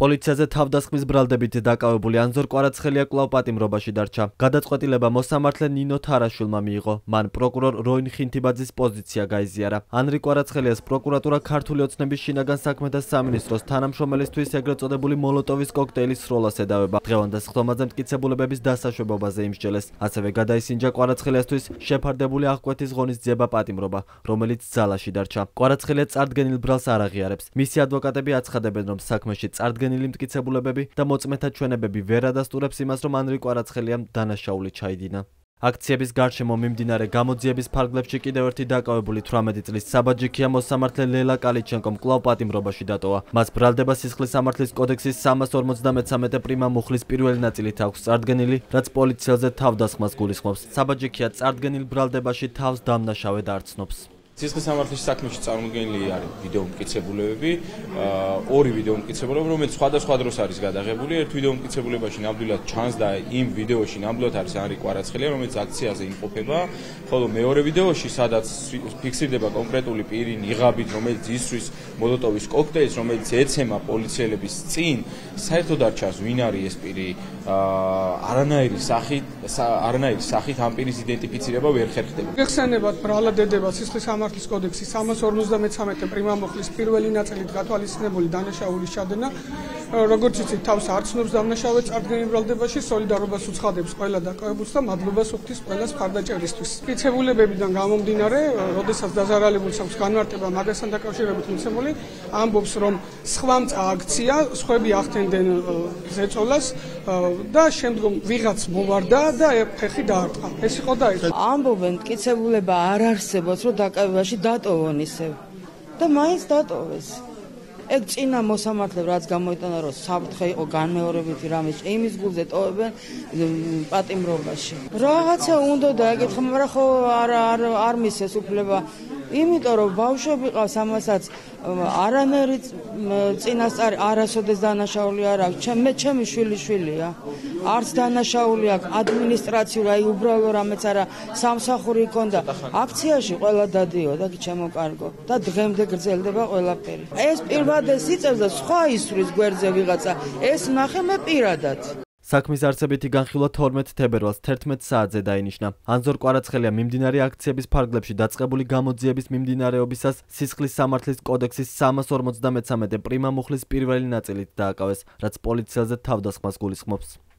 პოლიციაზე თავდასხმის ბრალდებით დაკავებული ანზორ კვარაცხელია კვლავ პატიმრობაში დარჩა. გადაწყვეტილება მოსამართლე ნინო თარაშვილმა მიიღო. მან პროკურორ როინ ხინთიბაძის პოზიცია გაიზიარა. ანრი კვარაცხელიას პროკურატურა ქართული ოცნების შინაგან საქმეთა სამინისტროს თანამშრომელისთვის ეგრეთ წოდებული მოლოტოვის კოქტეილის სროლას ედავება. დღევანდელ სხდომაზე მტკიცებულებების დასაშვებობაზე იმსჯელეს. ასევე გადაისინჯა კვარაცხელიასთვის შეფარდებული აღკვეთის ღონისძიება პატიმრობა, რომელიც ძალაში დარჩა. კვარაცხელია წარდგენილ ბრალს არ აღიარებს. მისი ადვოკატები აცხადებენ, რომ საქმეში წარდგენილი მტკიცებულებები და მოწმეთა ჩვენებები ვერ ადასტურებს იმას, რომ ანრი კვარაცხელიამ დანაშაული ჩაიდინა. აქციების გარშემო მიმდინარე გამოძიების ფარგლებში კიდევ ერთი დაკავებული 18 წლის საბაჯიქია მოსამართლე ლელა კალიჩენკომ კვლავ პატიმრობაში დატოვა. მას ბრალდება სისხლის სამართლის კოდექსის 353 პრიმა მუხლის პირველი ნაწილით აქვს წარდგენილი, რაც პოლიციელზე თავდასხმას გულისხმობს. საბაჯიქია წარდგენილ ბრალდებაში თავს დამნაშავედ არ ცნობს. სისხლის სამართლის საქმეში წარმოდგენილი არის ვიდეო მტკიცებულებები, ორი ვიდეო მტკიცებულება, რომელიც სხვადასხვა დროს არის გადაღებული. ერთ ვიდეო მტკიცებულებაში ნამდვილად ჩანს და იმ ვიდეოში ნამდვილად არის ანრი კვარაცხელია, რომელიც აქციაზე იმყოფება, ხოლო მეორე ვიდეოში, სადაც ფიქსირდება კონკრეტული პირი ნიღაბით, რომელიც ისვრის მოლოტოვის კოქტეილს, რომელიც ეცემა პოლიციელების წინ, საერთოდ არ ჩანს ვინ არის ეს პირი, არანაირი სახით ამ პირის იდენტიფიცირება ვერ ხერხდება. გეხსენებათ ბრალადება სისხლის სამართლის კოდექსის 353 პრიმა მუხლის პირველი ნაწილით გათვალისწინებული დანაშაულის ჩადენა, როგორც იცით, თავს არ ცნობს დამნაშავე წარდგენილ ბრალდებაში, სოლიდარობას უცხადებს ყველა დაკავებულს და მადლობას უხდის ყველას მხარდაჭერისთვის. მტკიცებულებებიდან გამომდინარე, როდესაც დაზარალებულს აქვს განმარტება მაგასთან დაკავშირებით მიცემული, ამბობს, რომ სხვამ წააქცია, სხვები ახდენდნენ ზეწოლას და შემდგომ ვიღაც მოვარდა და ფეხი დაარტყა. ეს იყო და ეს. ამბობენ მტკიცებულება არ არსებობს, რომ დაკავებაში დატოვონ ისევ და მაინც დატოვეს. ეგ წინა მოსამართლე რაც გამოიტანა, რომ საფრთხე იყო განმეორებითი რამე, იმის გულზე ტოვებენ პატიმრობაში. რაღაცა უნდა დაეკითხა, მაგრამ ხო არ მისცეს უფლება. იმიტომ რომ ბავშვები ყავს, ამასაც არანაირი წინასწარი არასოდეს დანაშაული არ აქვს. ჩემი შვილიშვილია. არც დანაშაული აქვს ადმინისტრაციულ, აი უბრალო რამეც არა, სამსახური ჰქონდა. აქციაში ყველა დადიოდა, ჩემო კარგო და დღემდე გრძელდება ყველაფერი. ეს პირვადეს იწევს და სხვა ისვრის გვერდზე ვიღაცა. ეს ნახე მე პირადად. საქმის არსებითი განხილვა 12 თებერვალს 11 საათზე დაინიშნა. ანზორ კვარაცხელია მიმდინარე აქციების ფარგლებში დაწყებული გამოძიების მიმდინარეობისას სისხლის სამართლის კოდექსის 353 პრიმა მუხლის პირველი ნაწილით დააკავეს, რაც პოლიციელზე თავდასხმას გულისხმობს.